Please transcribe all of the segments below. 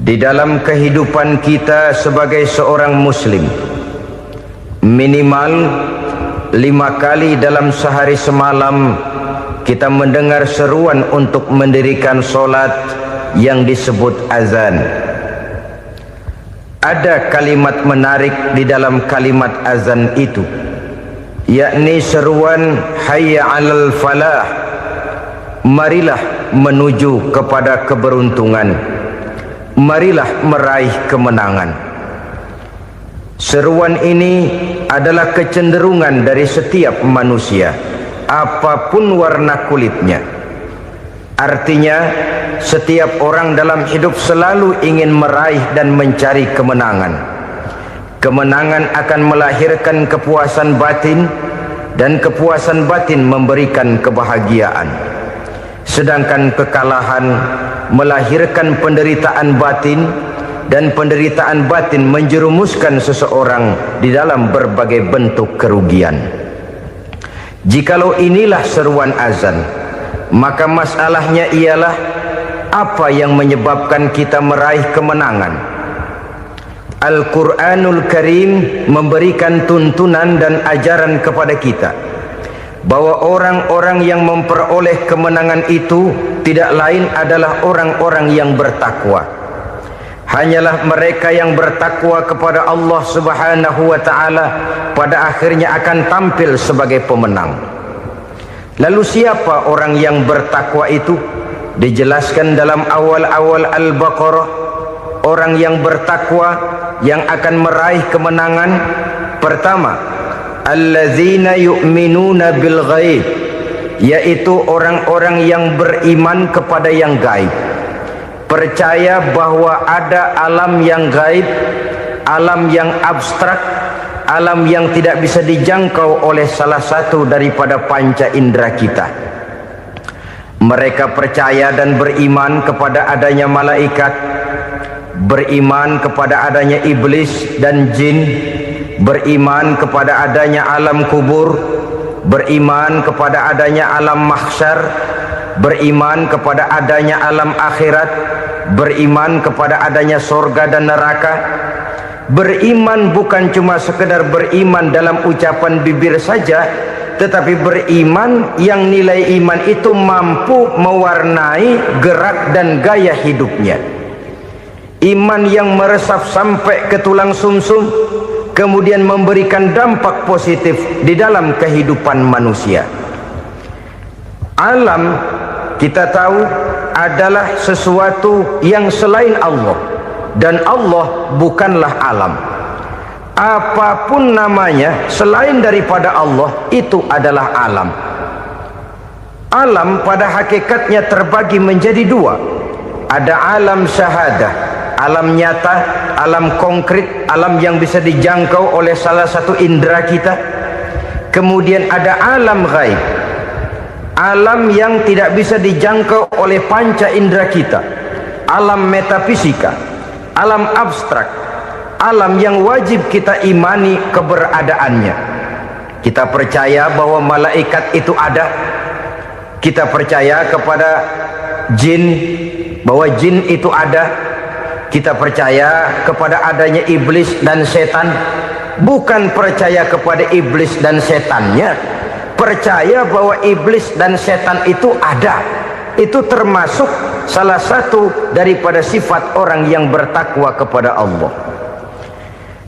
Di dalam kehidupan kita sebagai seorang muslim, minimal 5 kali dalam sehari semalam kita mendengar seruan untuk mendirikan solat yang disebut azan. Ada kalimat menarik di dalam kalimat azan itu, yakni seruan hayya 'alal falah, marilah menuju kepada keberuntungan, marilah meraih kemenangan. Seruan ini adalah kecenderungan dari setiap manusia, apapun warna kulitnya. Artinya, setiap orang dalam hidup selalu ingin meraih dan mencari kemenangan. Kemenangan akan melahirkan kepuasan batin, dan kepuasan batin memberikan kebahagiaan. Sedangkan kekalahan melahirkan penderitaan batin, dan penderitaan batin menjerumuskan seseorang di dalam berbagai bentuk kerugian. Jikalau inilah seruan azan, maka masalahnya ialah apa yang menyebabkan kita meraih kemenangan. Al-Quranul Karim memberikan tuntunan dan ajaran kepada kita bahwa orang-orang yang memperoleh kemenangan itu tidak lain adalah orang-orang yang bertakwa. Hanyalah mereka yang bertakwa kepada Allah Subhanahu wa ta'ala pada akhirnya akan tampil sebagai pemenang. Lalu siapa orang yang bertakwa itu? Dijelaskan dalam awal-awal Al-Baqarah, orang yang bertakwa yang akan meraih kemenangan. Pertama, allazina yu'minuna bil ghaib, yaitu orang-orang yang beriman kepada yang gaib, percaya bahwa ada alam yang gaib, alam yang abstrak, alam yang tidak bisa dijangkau oleh salah satu daripada panca indera kita. Mereka percaya dan beriman kepada adanya malaikat, beriman kepada adanya iblis dan jin, beriman kepada adanya alam kubur, beriman kepada adanya alam mahsyar, beriman kepada adanya alam akhirat, beriman kepada adanya surga dan neraka. Beriman bukan cuma sekedar beriman dalam ucapan bibir saja, tetapi beriman yang nilai iman itu mampu mewarnai gerak dan gaya hidupnya. Iman yang meresap sampai ke tulang sumsum, kemudian memberikan dampak positif di dalam kehidupan manusia. Alam, kita tahu, adalah sesuatu yang selain Allah, dan Allah bukanlah alam. Apapun namanya selain daripada Allah, itu adalah alam. Alam pada hakikatnya terbagi menjadi dua. Ada alam syahadah, alam nyata, alam konkret, alam yang bisa dijangkau oleh salah satu indera kita. Kemudian ada alam ghaib, alam yang tidak bisa dijangkau oleh panca indera kita, alam metafisika, alam abstrak, alam yang wajib kita imani keberadaannya. Kita percaya bahwa malaikat itu ada, kita percaya kepada jin, bahwa jin itu ada, kita percaya kepada adanya iblis dan setan. Bukan percaya kepada iblis dan setannya, percaya bahwa iblis dan setan itu ada. Itu termasuk salah satu daripada sifat orang yang bertakwa kepada Allah.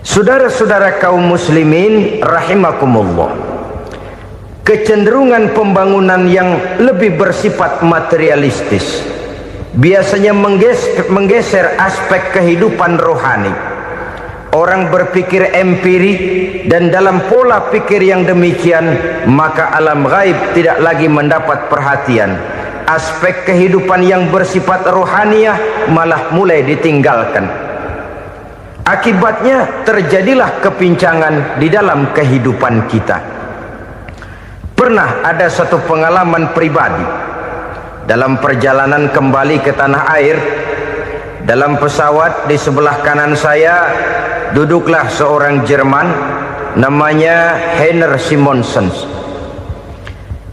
Saudara-saudara kaum muslimin rahimakumullah, kecenderungan pembangunan yang lebih bersifat materialistis biasanya menggeser aspek kehidupan rohani. Orang berpikir empiri, dan dalam pola pikir yang demikian maka alam gaib tidak lagi mendapat perhatian. Aspek kehidupan yang bersifat rohaniah malah mulai ditinggalkan. Akibatnya terjadilah kepincangan di dalam kehidupan kita. Pernah ada satu pengalaman pribadi dalam perjalanan kembali ke tanah air. Dalam pesawat di sebelah kanan saya duduklah seorang Jerman namanya Heiner Simonsen.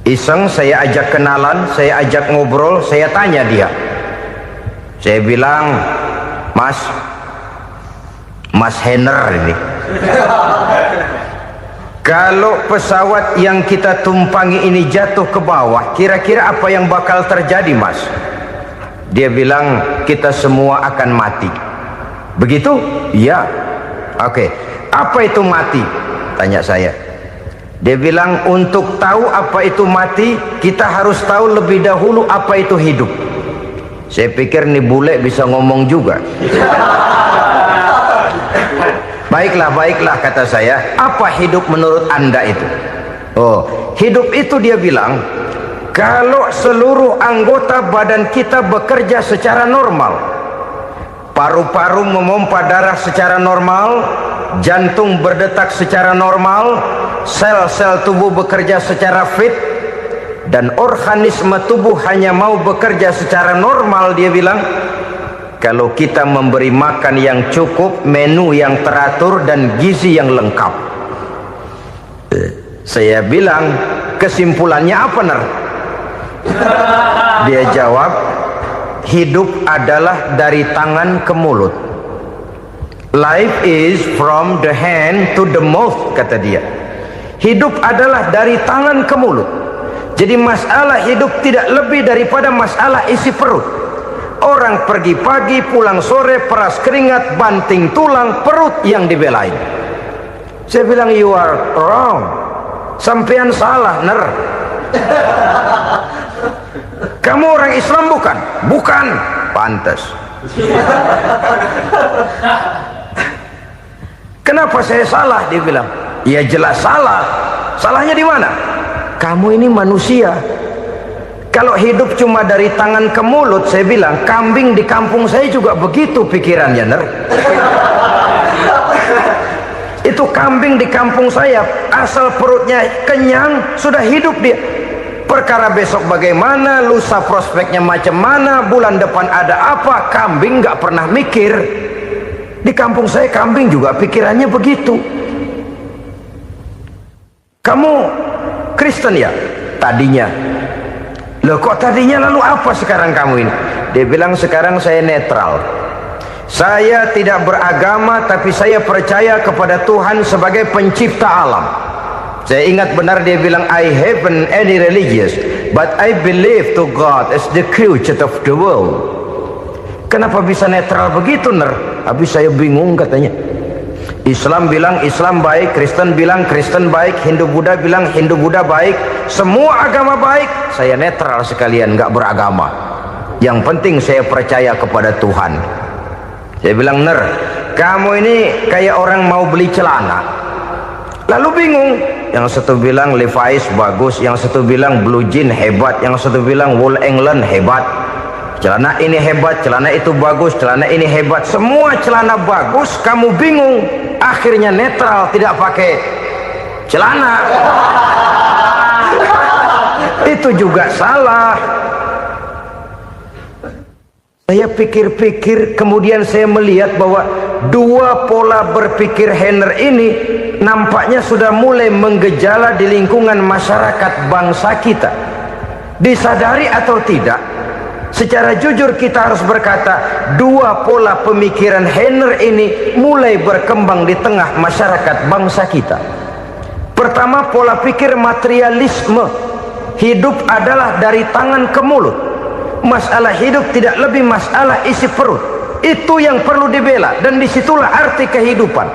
Iseng saya ajak kenalan, saya ajak ngobrol, saya tanya dia. Saya bilang, Mas Henner ini. Kalau pesawat yang kita tumpangi ini jatuh ke bawah, kira-kira apa yang bakal terjadi, Mas? Dia bilang, kita semua akan mati. Begitu? Ya. Oke. Apa itu mati? Tanya saya. Dia bilang, untuk tahu apa itu mati, kita harus tahu lebih dahulu apa itu hidup. Saya pikir nih bule bisa ngomong juga. Baiklah, kata saya. Apa hidup menurut Anda itu? Oh, hidup itu dia bilang, kalau seluruh anggota badan kita bekerja secara normal, paru-paru memompa darah secara normal, jantung berdetak secara normal, sel-sel tubuh bekerja secara fit, dan organisme tubuh hanya mau bekerja secara normal, dia bilang, kalau kita memberi makan yang cukup, menu yang teratur, dan gizi yang lengkap. Saya bilang, kesimpulannya apa, Ner? Dia jawab, hidup adalah dari tangan ke mulut. Life is from the hand to the mouth, kata dia. Hidup adalah dari tangan ke mulut. Jadi masalah hidup tidak lebih daripada masalah isi perut. Orang pergi pagi, pulang sore, peras keringat, banting tulang, perut yang dibelain. Saya bilang, you are wrong. Sampean salah, Ner. Kamu orang Islam bukan? Bukan. Pantas. Kenapa saya salah? Dia bilang, ya jelas salah. Salahnya di mana? Kamu ini manusia. Kalau hidup cuma dari tangan ke mulut, saya bilang, kambing di kampung saya juga begitu pikirannya, Ner. Itu kambing di kampung saya, asal perutnya kenyang, sudah hidup dia. Perkara besok bagaimana, lusa prospeknya macam mana, bulan depan ada apa, kambing nggak pernah mikir. Di kampung saya kambing juga pikirannya begitu. Kamu Kristen ya? Tadinya. Loh, kok tadinya, lalu apa sekarang kamu ini? Dia bilang, sekarang saya netral. Saya tidak beragama, tapi saya percaya kepada Tuhan sebagai pencipta alam. Saya ingat benar dia bilang, I haven't any religious, but I believe to God as the creator of the world. Kenapa bisa netral begitu, Ner? Habis saya bingung, katanya. Islam bilang Islam baik, Kristen bilang Kristen baik, Hindu Buddha bilang Hindu Buddha baik, semua agama baik. Saya netral sekalian, nggak beragama. Yang penting saya percaya kepada Tuhan. Saya bilang, Ner, kamu ini kayak orang mau beli celana, lalu bingung. Yang satu bilang Levi's bagus, yang satu bilang Blue Jean hebat, yang satu bilang Wool England hebat. Celana ini hebat, celana itu bagus, celana ini hebat, semua celana bagus, kamu bingung. Akhirnya netral, tidak pakai celana. Itu juga salah. Saya pikir-pikir, kemudian saya melihat bahwa dua pola berpikir Henner ini nampaknya sudah mulai menggejala di lingkungan masyarakat bangsa kita. Disadari atau tidak, secara jujur kita harus berkata, dua pola pemikiran Henner ini mulai berkembang di tengah masyarakat bangsa kita. Pertama, pola pikir materialisme. Hidup adalah dari tangan ke mulut. Masalah hidup tidak lebih masalah isi perut. Itu yang perlu dibela, dan disitulah arti kehidupan.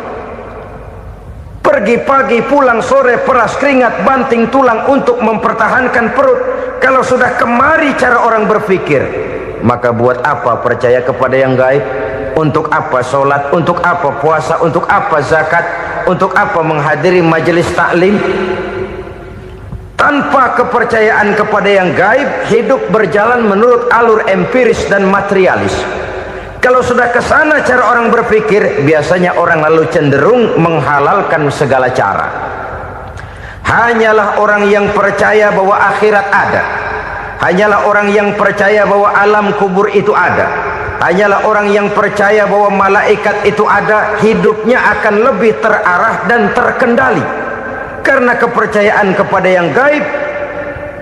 Pergi pagi, pulang sore, peras keringat, banting tulang untuk mempertahankan perut. Kalau sudah kemari cara orang berpikir, maka buat apa percaya kepada yang gaib? Untuk apa sholat? Untuk apa puasa? Untuk apa zakat? Untuk apa menghadiri majelis taklim? Tanpa kepercayaan kepada yang gaib, hidup berjalan menurut alur empiris dan materialis. Kalau sudah ke sana cara orang berpikir, biasanya orang lalu cenderung menghalalkan segala cara. Hanyalah orang yang percaya bahwa akhirat ada, hanyalah orang yang percaya bahwa alam kubur itu ada, hanyalah orang yang percaya bahwa malaikat itu ada, hidupnya akan lebih terarah dan terkendali. Karena kepercayaan kepada yang gaib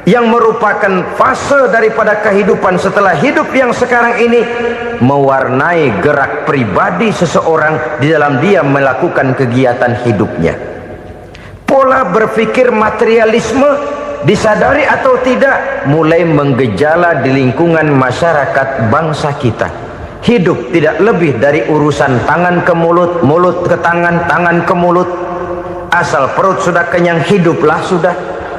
yang merupakan fase daripada kehidupan setelah hidup yang sekarang ini, mewarnai gerak pribadi seseorang di dalam dia melakukan kegiatan hidupnya. Pola berpikir materialisme, disadari atau tidak, mulai menggejala di lingkungan masyarakat bangsa kita. Hidup tidak lebih dari urusan tangan ke mulut, mulut ke tangan, tangan ke mulut. Asal perut sudah kenyang, hiduplah sudah.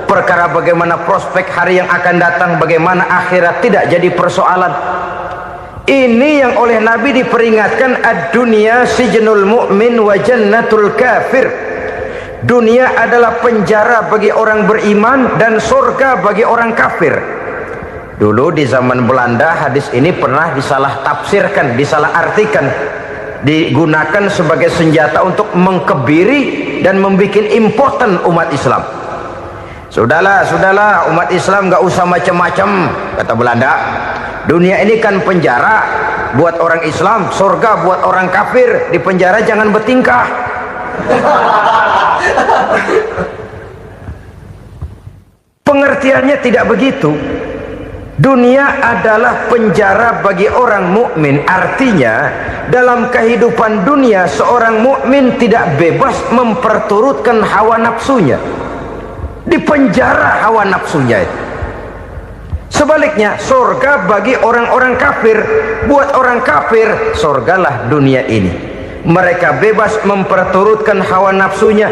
Perkara bagaimana prospek hari yang akan datang, bagaimana akhirat, tidak jadi persoalan. Ini yang oleh Nabi diperingatkan, ad-dunya sijnul mu'min wa jannatul kafir. Dunia adalah penjara bagi orang beriman dan surga bagi orang kafir. Dulu di zaman Belanda hadis ini pernah disalah tafsirkan, disalah artikan, digunakan sebagai senjata untuk mengkebiri dan membuat impoten umat Islam. Sudahlah umat Islam gak usah macam-macam, kata Belanda. Dunia ini kan penjara buat orang Islam, surga buat orang kafir. Di penjara jangan bertingkah. Pengertiannya tidak begitu. Dunia adalah penjara bagi orang mukmin. Artinya dalam kehidupan dunia seorang mukmin tidak bebas memperturutkan hawa nafsunya. Di penjara hawa nafsunya itu. Sebaliknya surga bagi orang-orang kafir. Buat orang kafir surgalah dunia ini. Mereka bebas memperturutkan hawa nafsunya,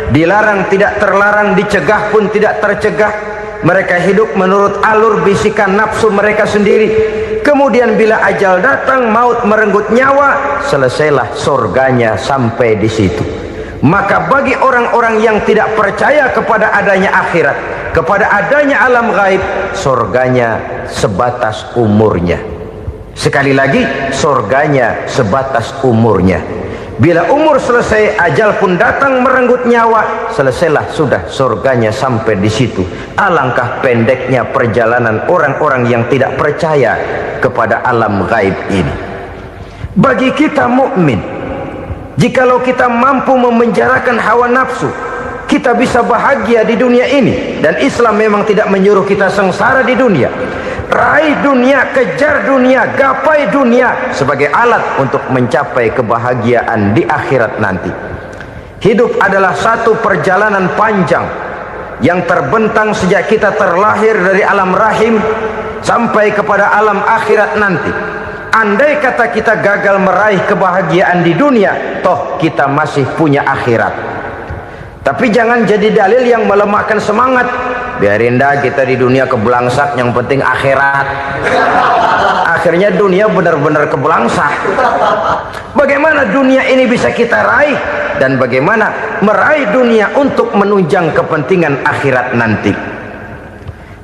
dilarang tidak terlarang, dicegah pun tidak tercegah. Mereka hidup menurut alur bisikan nafsu mereka sendiri. Kemudian bila ajal datang, maut merenggut nyawa, selesailah surganya sampai di situ. Maka bagi orang-orang yang tidak percaya kepada adanya akhirat, kepada adanya alam gaib, surganya sebatas umurnya. Sekali lagi, surganya sebatas umurnya. Bila umur selesai, ajal pun datang merenggut nyawa, selesailah sudah surganya sampai di situ. Alangkah pendeknya perjalanan orang-orang yang tidak percaya kepada alam gaib ini. Bagi kita mukmin, jikalau kita mampu memenjarakan hawa nafsu, kita bisa bahagia di dunia ini. Dan Islam memang tidak menyuruh kita sengsara di dunia. Raih dunia, kejar dunia, gapai dunia sebagai alat untuk mencapai kebahagiaan di akhirat nanti. Hidup adalah satu perjalanan panjang yang terbentang sejak kita terlahir dari alam rahim sampai kepada alam akhirat nanti. Andai kata kita gagal meraih kebahagiaan di dunia, toh kita masih punya akhirat. Tapi jangan jadi dalil yang melemahkan semangat. Biarin dah kita di dunia kebelangsak, yang penting akhirat. Akhirnya dunia benar-benar kebelangsak. Bagaimana dunia ini bisa kita raih, dan bagaimana meraih dunia untuk menunjang kepentingan akhirat nanti.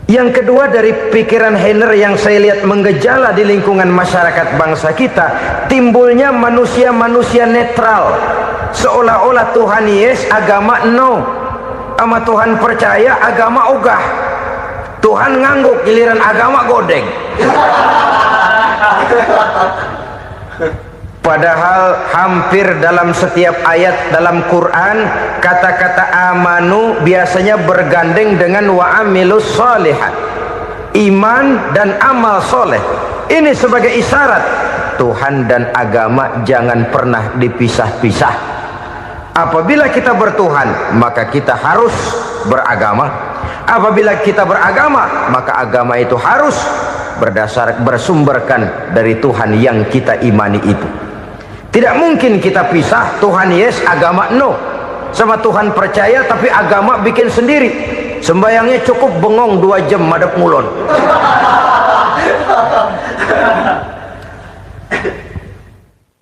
Yang kedua, dari pikiran Heiner yang saya lihat menggejala di lingkungan masyarakat bangsa kita, timbulnya manusia-manusia netral. Seolah-olah Tuhan yes, agama no. Sama Tuhan percaya, agama ogah. Tuhan ngangguk, giliran agama godeng. Padahal hampir dalam setiap ayat dalam Quran, kata-kata amanu biasanya bergandeng dengan wa amilus sholihat. Iman dan amal soleh. Ini sebagai isyarat Tuhan dan agama jangan pernah dipisah-pisah. Apabila kita bertuhan, maka kita harus beragama. Apabila kita beragama, maka agama itu harus bersumberkan dari Tuhan yang kita imani itu. Tidak mungkin kita pisah, Tuhan yes, agama no. Sama Tuhan percaya tapi agama bikin sendiri. Sembayangnya cukup bengong 2 jam madep ngulon.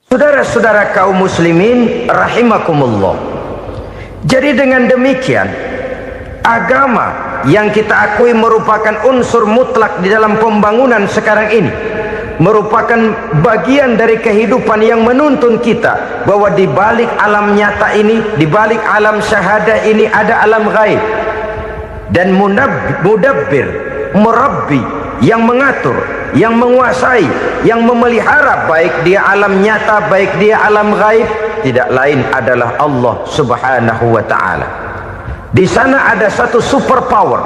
Saudara-saudara kaum muslimin rahimakumullah. Jadi dengan demikian, agama yang kita akui merupakan unsur mutlak di dalam pembangunan sekarang ini, merupakan bagian dari kehidupan yang menuntun kita bahwa di balik alam nyata ini, di balik alam syahadah ini ada alam gaib. Dan mudabbir, murabbi, yang mengatur, yang menguasai, yang memelihara baik dia alam nyata, baik dia alam gaib, tidak lain adalah Allah Subhanahu wa ta'ala. Di sana ada satu super power,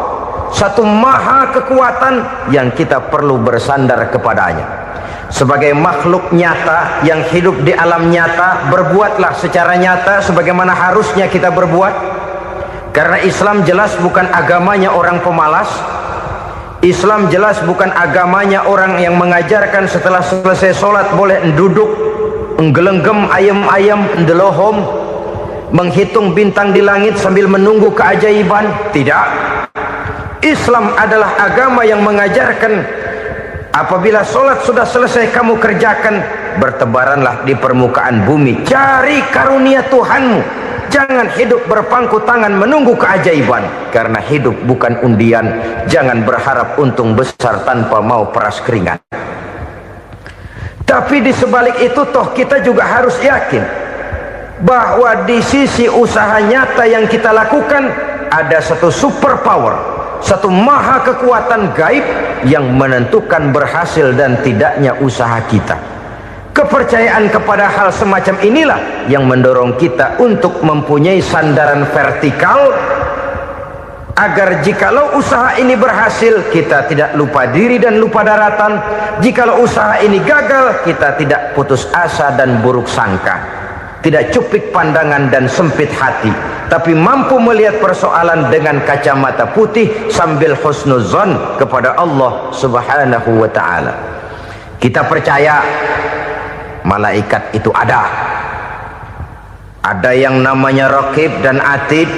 satu maha kekuatan yang kita perlu bersandar kepadanya. Sebagai makhluk nyata yang hidup di alam nyata, berbuatlah secara nyata sebagaimana harusnya kita berbuat. Karena Islam jelas bukan agamanya orang pemalas. Islam jelas bukan agamanya orang yang mengajarkan setelah selesai sholat boleh duduk, nggelenggem ayam-ayam, ndelohom, menghitung bintang di langit sambil menunggu keajaiban. Tidak. Islam adalah agama yang mengajarkan apabila sholat sudah selesai kamu kerjakan, bertebaranlah di permukaan bumi, cari karunia Tuhanmu. Jangan hidup berpangku tangan menunggu keajaiban. Karena hidup bukan undian. Jangan berharap untung besar tanpa mau peras keringat. Tapi di sebalik itu toh kita juga harus yakin bahwa di sisi usaha nyata yang kita lakukan ada satu super power, satu maha kekuatan gaib yang menentukan berhasil dan tidaknya usaha kita. Kepercayaan kepada hal semacam inilah yang mendorong kita untuk mempunyai sandaran vertikal, agar jikalau usaha ini berhasil kita tidak lupa diri dan lupa daratan. Jikalau usaha ini gagal kita tidak putus asa dan buruk sangka, tidak cupik pandangan dan sempit hati, tapi mampu melihat persoalan dengan kacamata putih sambil husnuzon kepada Allah Subhanahu wa ta'ala. Kita percaya malaikat itu ada yang namanya Raqib dan Atid,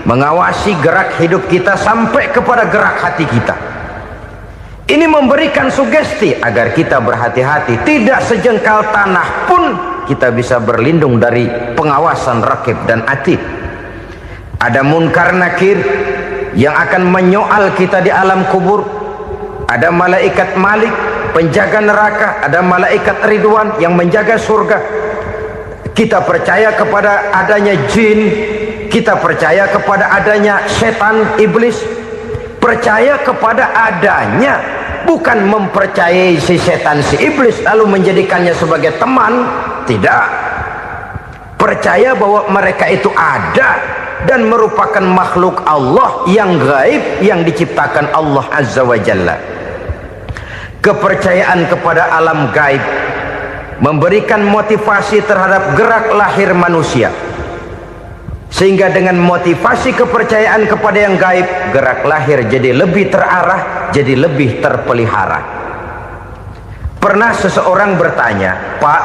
mengawasi gerak hidup kita sampai kepada gerak hati kita. Ini memberikan sugesti agar kita berhati-hati, tidak sejengkal tanah pun kita bisa berlindung dari pengawasan Raqib dan Atid. Ada Munkar Nakir yang akan menyoal kita di alam kubur. Ada malaikat Malik penjaga neraka, ada malaikat Ridwan yang menjaga surga. Kita percaya kepada adanya jin, kita percaya kepada adanya setan, iblis. Percaya kepada adanya, bukan mempercayai si setan, si iblis lalu menjadikannya sebagai teman. Tidak. Percaya bahwa mereka itu ada dan merupakan makhluk Allah yang gaib yang diciptakan Allah Azza wa Jalla. Kepercayaan kepada alam gaib memberikan motivasi terhadap gerak lahir manusia, sehingga dengan motivasi kepercayaan kepada yang gaib, gerak lahir jadi lebih terarah, jadi lebih terpelihara. Pernah seseorang bertanya, "Pak,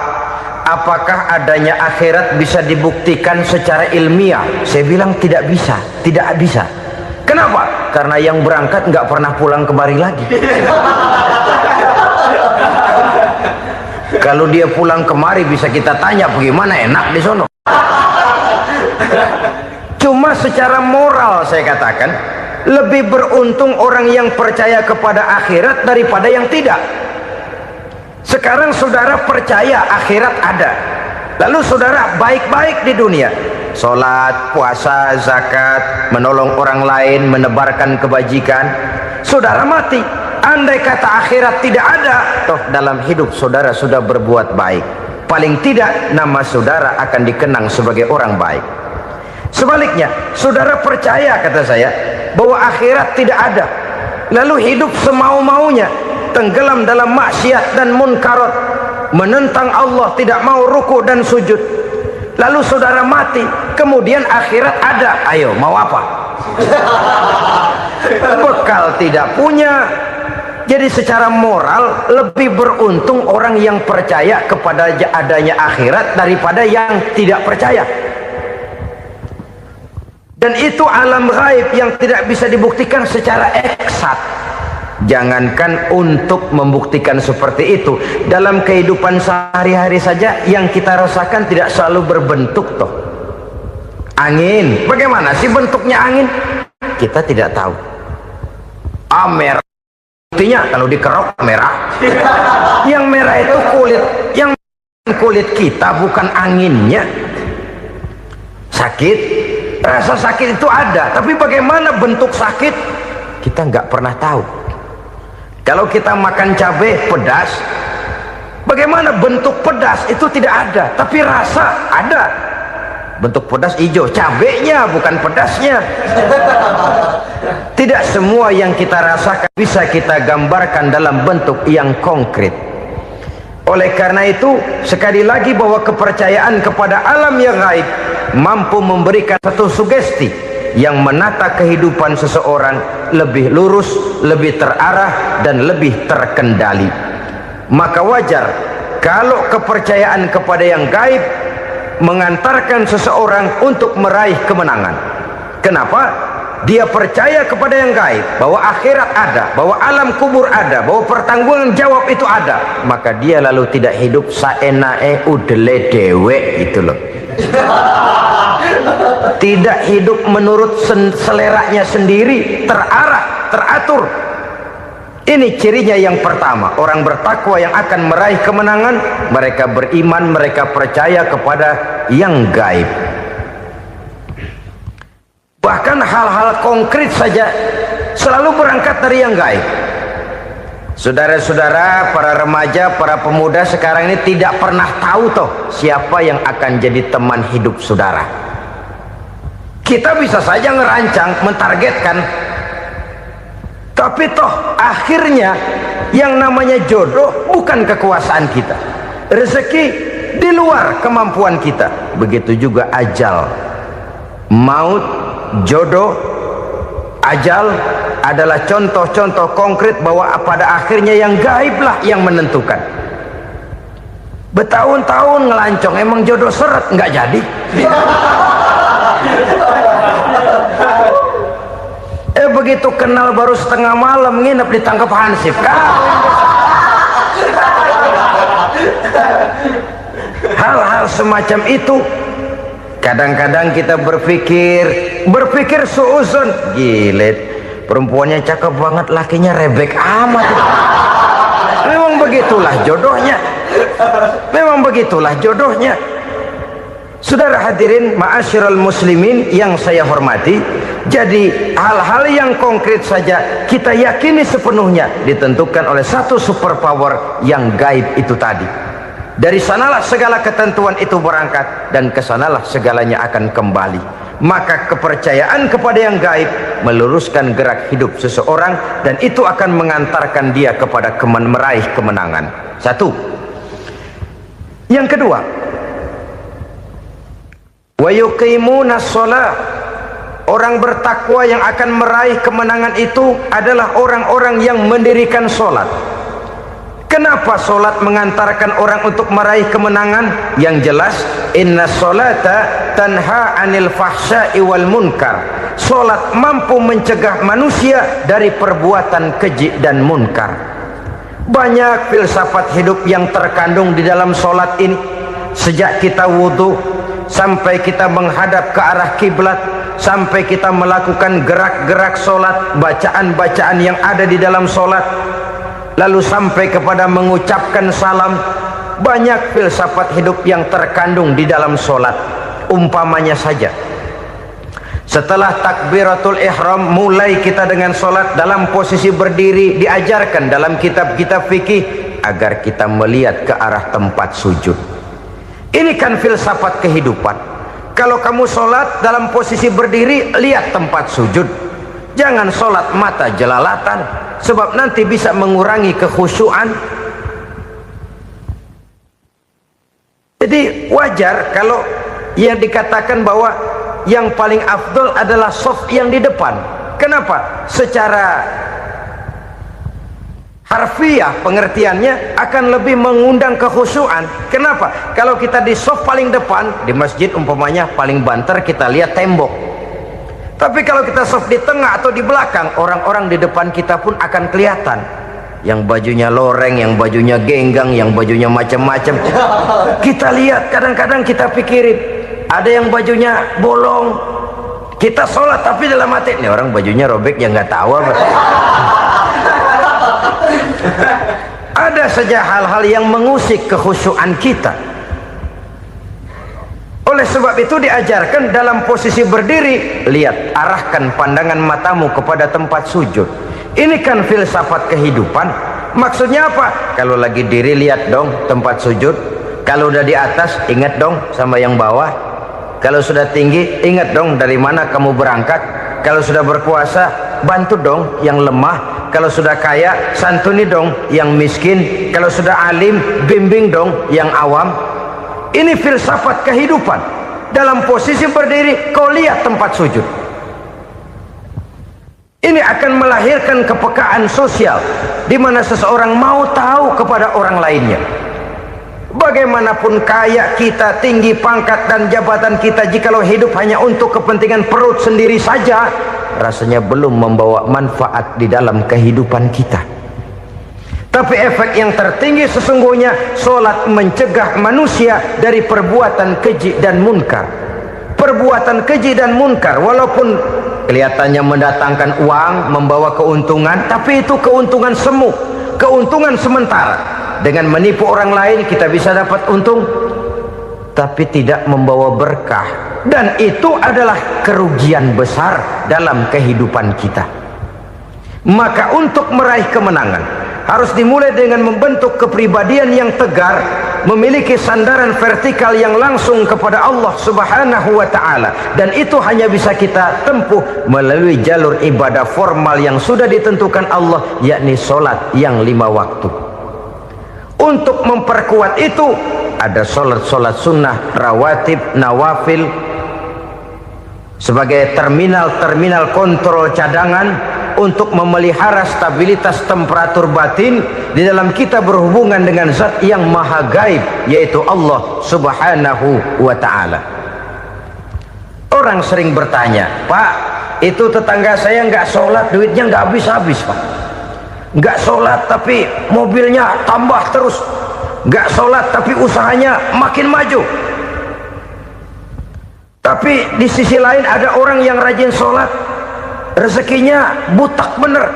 apakah adanya akhirat bisa dibuktikan secara ilmiah?" Saya bilang tidak bisa, tidak bisa. Kenapa? Karena yang berangkat nggak pernah pulang kemari lagi. Kalau dia pulang kemari bisa kita tanya bagaimana enak di sono. Cuma secara moral saya katakan, lebih beruntung orang yang percaya kepada akhirat daripada yang tidak. Sekarang saudara percaya akhirat ada, lalu saudara baik-baik di dunia, sholat, puasa, zakat, menolong orang lain, menebarkan kebajikan. Saudara mati, andai kata akhirat tidak ada, toh dalam hidup saudara sudah berbuat baik, paling tidak nama saudara akan dikenang sebagai orang baik. Sebaliknya, saudara percaya, kata saya, bahwa akhirat tidak ada, lalu hidup semau-maunya, tenggelam dalam maksiat dan munkarat, menentang Allah, tidak mau ruku dan sujud, lalu saudara mati, kemudian akhirat ada, ayo mau apa? Bekal tidak punya. Jadi secara moral lebih beruntung orang yang percaya kepada adanya akhirat daripada yang tidak percaya. Dan itu alam gaib yang tidak bisa dibuktikan secara eksat. Jangankan untuk membuktikan seperti itu, dalam kehidupan sehari-hari saja yang kita rasakan tidak selalu berbentuk toh. Angin, bagaimana sih bentuknya angin? Kita tidak tahu. Merah, buktinya kalau dikerok merah. Yang merah itu kulit, yang kulit kita bukan anginnya. Sakit, rasa sakit itu ada, tapi bagaimana bentuk sakit kita nggak pernah tahu. Kalau kita makan cabai pedas, bagaimana bentuk pedas itu tidak ada, tapi rasa ada. bentuk pedas hijau, cabenya bukan pedasnya. Tidak semua yang kita rasakan bisa kita gambarkan dalam bentuk yang konkret. Oleh karena itu, sekali lagi bahwa kepercayaan kepada alam yang gaib mampu memberikan satu sugesti yang menata kehidupan seseorang lebih lurus, lebih terarah, dan lebih terkendali. Maka wajar kalau kepercayaan kepada yang gaib mengantarkan seseorang untuk meraih kemenangan. Kenapa? Dia percaya kepada yang gaib, bahwa akhirat ada, bahwa alam kubur ada, bahwa pertanggungan jawab itu ada. Maka dia lalu tidak hidup saenae udele dewe, gitu loh. Tidak hidup menurut seleranya sendiri, terarah, teratur. Ini cirinya yang pertama. Orang bertakwa yang akan meraih kemenangan, mereka beriman, mereka percaya kepada yang gaib. Bahkan hal-hal konkret saja selalu berangkat dari yang gaib. Saudara-saudara, para remaja, para pemuda sekarang ini tidak pernah tahu toh siapa yang akan jadi teman hidup saudara. Kita bisa saja ngerancang, mentargetkan, tapi toh akhirnya yang namanya jodoh bukan kekuasaan kita. Rezeki di luar kemampuan kita. Begitu juga ajal, maut, jodoh, ajal adalah contoh-contoh konkret bahwa pada akhirnya yang gaiblah yang menentukan. Bertahun-tahun ngelancong, emang jodoh seret, nggak jadi. Begitu kenal baru setengah malam nginep ditangkap hansip kan. Hal-hal semacam itu kadang-kadang kita berpikir suuzon, gilet, perempuannya cakep banget, lakinya rebek amat. Memang begitulah jodohnya. Memang begitulah jodohnya. Saudara hadirin ma'asyiral muslimin yang saya hormati, jadi hal-hal yang konkret saja kita yakini sepenuhnya ditentukan oleh satu superpower yang gaib itu tadi. Dari sanalah segala ketentuan itu berangkat dan kesanalah segalanya akan kembali. Maka kepercayaan kepada yang gaib meluruskan gerak hidup seseorang dan itu akan mengantarkan dia kepada meraih kemenangan. Satu. Yang kedua, wa yuqimuna shalah. Orang bertakwa yang akan meraih kemenangan itu adalah orang-orang yang mendirikan sholat. Kenapa sholat mengantarkan orang untuk meraih kemenangan? Yang jelas, inna sholata tanha anil fahsya'i wal munkar. Sholat mampu mencegah manusia dari perbuatan keji dan munkar. Banyak filsafat hidup yang terkandung di dalam sholat ini. Sejak kita wudhu sampai kita menghadap ke arah kiblat, sampai kita melakukan gerak-gerak sholat, bacaan-bacaan yang ada di dalam sholat, lalu sampai kepada mengucapkan salam. Banyak filsafat hidup yang terkandung di dalam sholat. Umpamanya saja, setelah takbiratul ihram mulai kita dengan sholat dalam posisi berdiri, diajarkan dalam kitab-kitab fikih agar kita melihat ke arah tempat sujud. Ini kan filsafat kehidupan. Kalau kamu sholat dalam posisi berdiri, lihat tempat sujud. Jangan sholat mata jelalatan, sebab nanti bisa mengurangi kekhusyuan. Jadi wajar kalau yang dikatakan bahwa yang paling afdol adalah shaf yang di depan. Kenapa? Secara harfiah pengertiannya akan lebih mengundang kekhusyuan. Kenapa? Kalau kita di shaf paling depan di masjid umpamanya paling banter kita lihat tembok. Tapi kalau kita shaf di tengah atau di belakang, orang-orang di depan kita pun akan kelihatan. Yang bajunya loreng, yang bajunya genggang, yang bajunya macam-macam. Kita lihat, kadang-kadang kita pikirin, ada yang bajunya bolong. Kita sholat tapi dalam hati, nih orang bajunya robek yang nggak tahu apa. Ada saja hal-hal yang mengusik kekhusyuan kita. Oleh sebab itu diajarkan dalam posisi berdiri, lihat, arahkan pandangan matamu kepada tempat sujud. Ini kan filsafat kehidupan. Maksudnya apa? Kalau lagi diri lihat dong tempat sujud. Kalau udah di atas ingat dong sama yang bawah. Kalau sudah tinggi, ingat dong dari mana kamu berangkat. Kalau sudah berkuasa, bantu dong yang lemah. Kalau sudah kaya, santuni dong yang miskin. Kalau sudah alim, bimbing dong yang awam. Ini filsafat kehidupan. Dalam posisi berdiri, kau lihat tempat sujud. Ini akan melahirkan kepekaan sosial, di mana seseorang mau tahu kepada orang lainnya. Bagaimanapun kaya kita, tinggi pangkat dan jabatan kita, jikalau hidup hanya untuk kepentingan perut sendiri saja, rasanya belum membawa manfaat di dalam kehidupan kita. Tapi efek yang tertinggi sesungguhnya, solat mencegah manusia dari perbuatan keji dan munkar. Perbuatan keji dan munkar, walaupun kelihatannya mendatangkan uang, membawa keuntungan, tapi itu keuntungan semu, keuntungan sementara. Dengan menipu orang lain kita bisa dapat untung, tapi tidak membawa berkah, dan itu adalah kerugian besar dalam kehidupan kita. Maka untuk meraih kemenangan harus dimulai dengan membentuk kepribadian yang tegar, memiliki sandaran vertikal yang langsung kepada Allah Subhanahu wa ta'ala, dan itu hanya bisa kita tempuh melalui jalur ibadah formal yang sudah ditentukan Allah, yakni solat yang 5 waktu. Untuk memperkuat itu ada solat-solat sunnah, rawatib, nawafil sebagai terminal kontrol cadangan untuk memelihara stabilitas temperatur batin di dalam kita berhubungan dengan zat yang maha gaib, yaitu Allah Subhanahu wa ta'ala. Orang sering bertanya, Pak, itu tetangga saya nggak sholat, duitnya nggak habis-habis, Pak. Nggak sholat tapi mobilnya tambah terus, nggak sholat tapi usahanya makin maju. Tapi di sisi lain ada orang yang rajin sholat, rezekinya butak bener,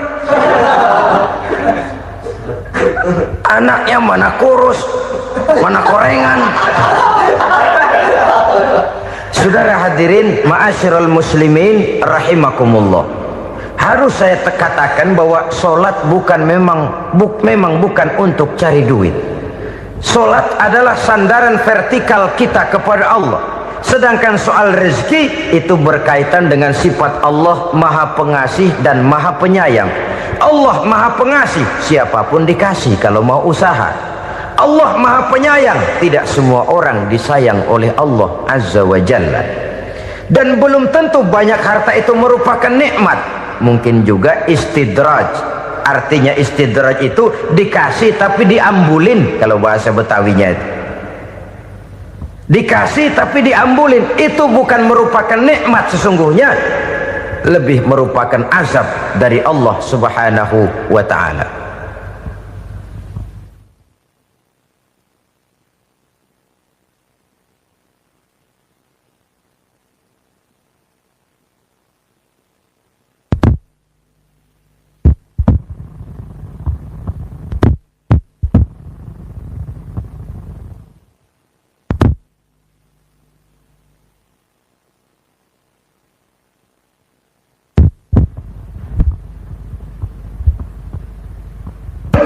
anaknya mana kurus, mana korengan. Saudara hadirin ma'asyiral muslimin rahimakumullah, harus saya katakan bahwa solat memang bukan untuk cari duit. Solat adalah sandaran vertikal kita kepada Allah. Sedangkan soal rezeki itu berkaitan dengan sifat Allah maha pengasih dan maha penyayang. Allah maha pengasih, siapapun dikasih kalau mau usaha. Allah maha penyayang, tidak semua orang disayang oleh Allah Azza wa Jalla. Dan belum tentu banyak harta itu merupakan nikmat. Mungkin juga istidraj. Artinya istidraj itu dikasih tapi diambulin, kalau bahasa Betawinya itu. Dikasih tapi diambulin, itu bukan merupakan nikmat sesungguhnya, lebih merupakan azab dari Allah Subhanahu wa ta'ala.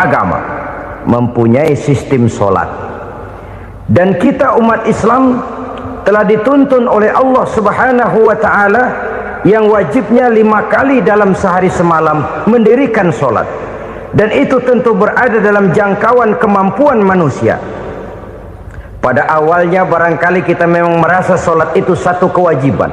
Agama mempunyai sistem solat, dan kita umat Islam telah dituntun oleh Allah Subhanahu wa ta'ala yang wajibnya 5 kali dalam sehari semalam mendirikan solat, dan itu tentu berada dalam jangkauan kemampuan manusia. Pada awalnya barangkali kita memang merasa solat itu satu kewajiban,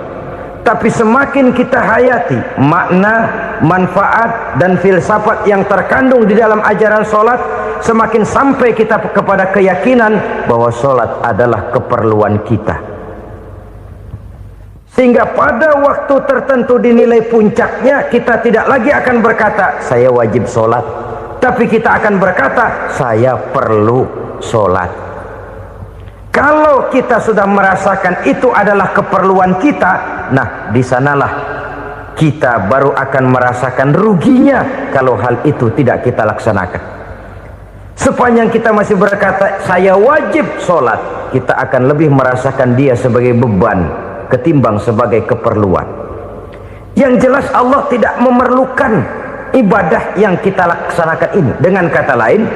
tapi semakin kita hayati makna, manfaat dan filsafat yang terkandung di dalam ajaran solat, semakin sampai kita kepada keyakinan bahwa solat adalah keperluan kita. Sehingga pada waktu tertentu dinilai puncaknya, kita tidak lagi akan berkata saya wajib solat, tapi kita akan berkata saya perlu solat. Kalau kita sudah merasakan itu adalah keperluan kita, nah di sanalah kita baru akan merasakan ruginya kalau hal itu tidak kita laksanakan. Sepanjang kita masih berkata saya wajib sholat, kita akan lebih merasakan dia sebagai beban ketimbang sebagai keperluan. Yang jelas Allah tidak memerlukan ibadah yang kita laksanakan ini. Dengan kata lain,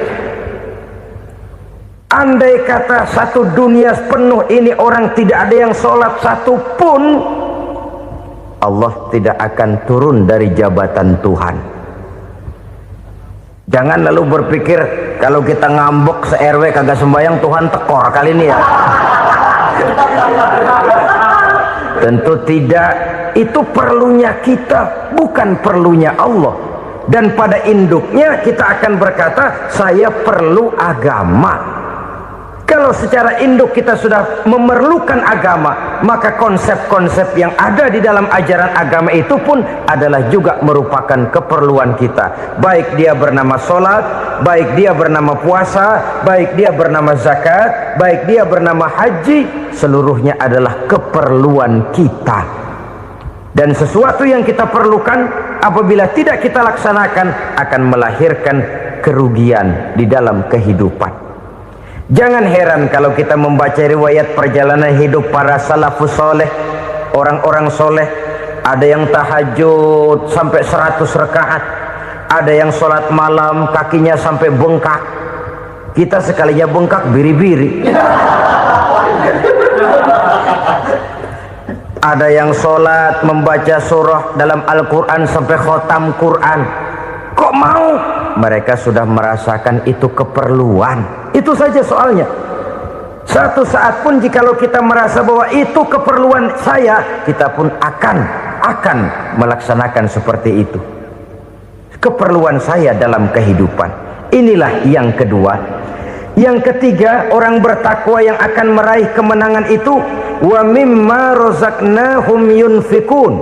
Andai kata satu dunia penuh ini orang tidak ada yang sholat satu pun, Allah tidak akan turun dari jabatan Tuhan. Jangan lalu berpikir kalau kita ngambek se-RW kagak sembahyang Tuhan tekor kali ini ya. Tentu tidak. Itu perlunya kita, bukan perlunya Allah. Dan pada induknya kita akan berkata, saya perlu agama. Kalau secara induk kita sudah memerlukan agama, maka konsep-konsep yang ada di dalam ajaran agama itu pun adalah juga merupakan keperluan kita. Baik dia bernama sholat, baik dia bernama puasa, baik dia bernama zakat, baik dia bernama haji, seluruhnya adalah keperluan kita. Dan sesuatu yang kita perlukan apabila tidak kita laksanakan akan melahirkan kerugian di dalam kehidupan. Jangan heran kalau kita membaca riwayat perjalanan hidup para salafus soleh, orang-orang soleh. Ada yang tahajud sampai 100 rakaat, ada yang sholat malam kakinya sampai bengkak. Kita sekalinya bengkak biri-biri. Ada yang sholat membaca surah dalam Al-Quran sampai khotam Quran. Kok mau? Mereka sudah merasakan itu keperluan. Itu saja soalnya. Satu saat pun jikalau kita merasa bahwa itu keperluan saya, kita pun akan melaksanakan seperti itu. Keperluan saya dalam kehidupan. Inilah yang kedua. Yang ketiga, orang bertakwa yang akan meraih kemenangan itu, wa mimma razaqnahum yunfikun.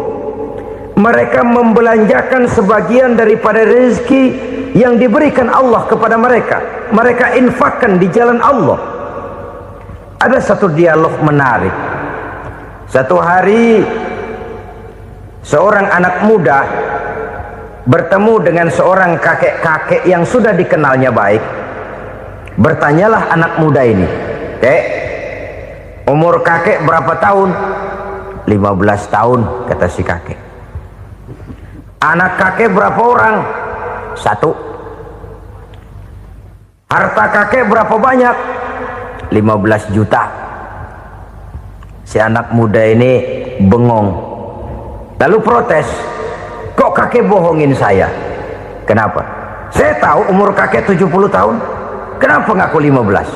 Mereka membelanjakan sebagian daripada rezeki yang diberikan Allah kepada mereka. Mereka infakkan di jalan Allah. Ada satu dialog menarik. Satu hari seorang anak muda bertemu dengan seorang kakek-kakek yang sudah dikenalnya baik. Bertanyalah anak muda ini, "Kek, umur kakek berapa tahun?" 15 tahun, kata si kakek. Anak kakek berapa orang? 1. Harta kakek berapa banyak? 15 juta. Si anak muda ini bengong, lalu protes, "Kok kakek bohongin saya?" "Kenapa?" "Saya tahu umur kakek 70 tahun. Kenapa ngaku 15?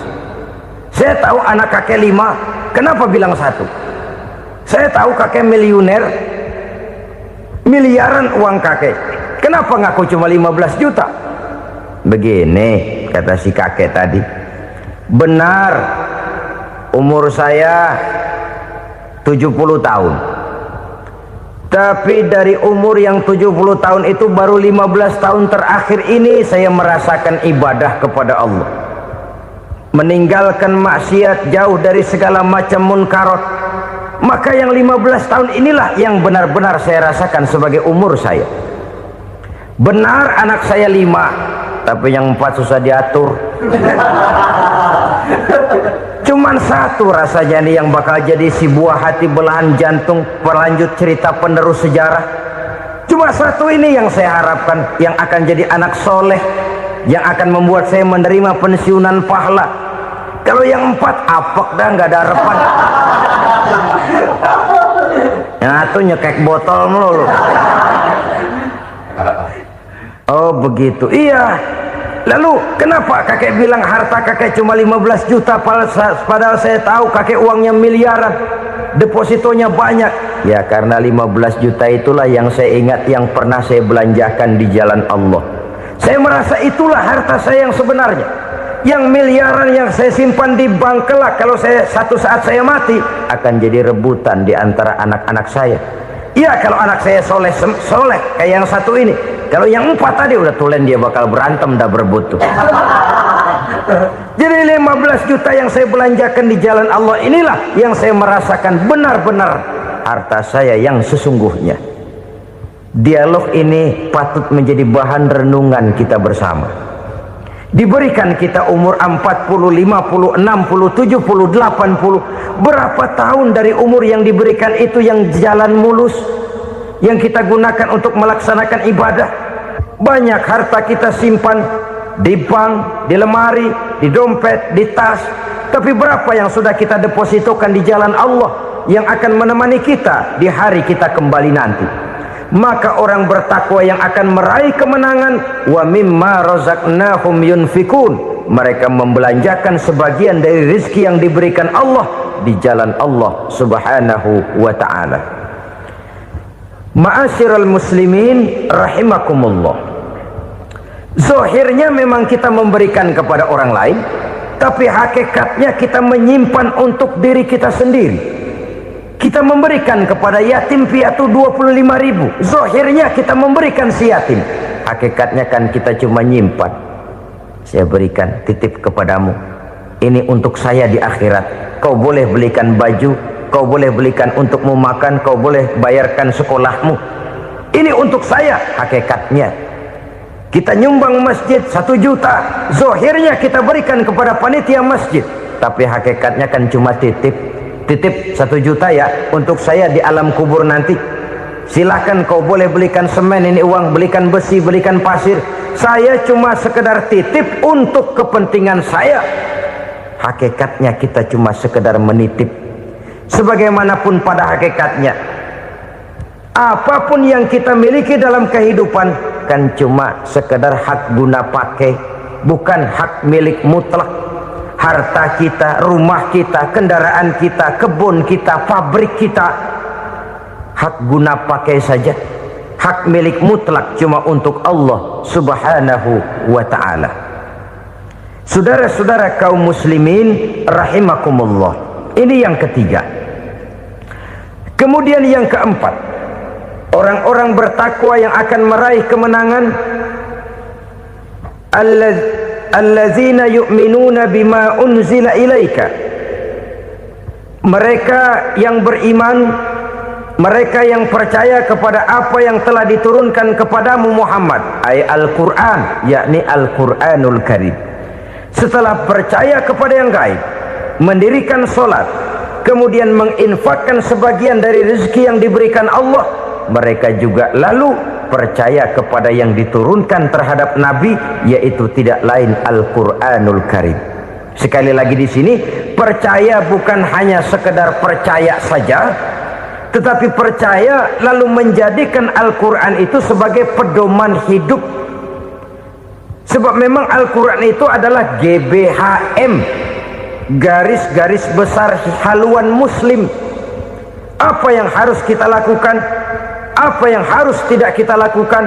Saya tahu anak kakek 5. Kenapa bilang 1? Saya tahu kakek miliuner, miliaran uang kakek. Kenapa ngaku cuma 15 juta? Begini, kata si kakek tadi. Benar, umur saya 70 tahun. Tapi dari umur yang 70 tahun itu baru 15 tahun terakhir ini saya merasakan ibadah kepada Allah. Meninggalkan maksiat, jauh dari segala macam munkarat. Maka yang 15 tahun inilah yang benar-benar saya rasakan sebagai umur saya. Benar anak saya 5, tapi yang 4 susah diatur. Cuman 1 rasanya nih yang bakal jadi si buah hati belahan jantung berlanjut cerita penerus sejarah. Cuma 1 ini yang saya harapkan, yang akan jadi anak soleh, yang akan membuat saya menerima pensiunan pahala. Kalau yang 4 apek dah, nggak ada harapan. Yang 1 nyekek botol melulu. Oh begitu, iya. Lalu kenapa kakek bilang harta kakek cuma 15 juta padahal saya tahu kakek uangnya miliaran, depositonya banyak? Ya karena 15 juta itulah yang saya ingat yang pernah saya belanjakan di jalan Allah. Saya merasa itulah harta saya yang sebenarnya. Yang miliaran yang saya simpan di bank kelak, kalau satu saat saya mati, akan jadi rebutan di antara anak-anak saya. Iya kalau anak saya soleh kayak yang 1 ini. Kalau yang 4 tadi udah tulen dia bakal berantem dah berebut tuh. Jadi 15 juta yang saya belanjakan di jalan Allah inilah yang saya merasakan benar-benar harta saya yang sesungguhnya. Dialog ini patut menjadi bahan renungan kita bersama. Diberikan kita umur 40, 50, 60, 70, 80. Berapa tahun dari umur yang diberikan itu yang jalan mulus, yang kita gunakan untuk melaksanakan ibadah? Banyak harta kita simpan di bank, di lemari, di dompet, di tas. Tapi berapa yang sudah kita depositokan di jalan Allah yang akan menemani kita di hari kita kembali nanti? Maka orang bertakwa yang akan meraih kemenangan, wa mimma razaqnahum yunfikun, mereka membelanjakan sebagian dari rezeki yang diberikan Allah di jalan Allah subhanahu wa ta'ala. Ma'asyiral muslimin rahimakumullah, zahirnya memang kita memberikan kepada orang lain, tapi hakikatnya kita menyimpan untuk diri kita sendiri. Kita memberikan kepada yatim piatu 25.000, zahirnya kita memberikan si yatim, hakikatnya kan kita cuma nyimpan. Saya berikan, titip kepadamu, ini untuk saya di akhirat. Kau boleh belikan baju, kau boleh belikan untukmu makan, kau boleh bayarkan sekolahmu, ini untuk saya. Hakikatnya kita nyumbang masjid 1 juta, zahirnya kita berikan kepada panitia masjid, tapi hakikatnya kan cuma titip 1 juta ya, untuk saya di alam kubur nanti. Silahkan kau boleh belikan semen, ini uang, belikan besi, belikan pasir, saya cuma sekedar titip untuk kepentingan saya. Hakikatnya kita cuma sekedar menitip. Sebagaimanapun pada hakikatnya, apapun yang kita miliki dalam kehidupan kan cuma sekedar hak guna pakai, bukan hak milik mutlak. Harta kita, rumah kita, kendaraan kita, kebun kita, pabrik kita, hak guna pakai saja. Hak milik mutlak cuma untuk Allah subhanahu wa ta'ala. Saudara-saudara kaum muslimin rahimakumullah, ini yang ketiga. Kemudian yang keempat, orang-orang bertakwa yang akan meraih kemenangan, allazina yu'minuna bima unzila ilaika, mereka yang beriman, mereka yang percaya kepada apa yang telah diturunkan kepadamu Muhammad, ay Al-Quran, yakni Al-Quranul Karim. Setelah percaya kepada yang gaib, mendirikan solat, kemudian menginfakkan sebagian dari rezeki yang diberikan Allah, mereka juga lalu percaya kepada yang diturunkan terhadap Nabi, yaitu tidak lain Al-Quranul Karim. Sekali lagi di sini, percaya bukan hanya sekedar percaya saja, tetapi percaya lalu menjadikan Al-Quran itu sebagai pedoman hidup. Sebab memang Al-Quran itu adalah GBHM, garis-garis besar haluan muslim. Apa yang harus kita lakukan, apa yang harus tidak kita lakukan,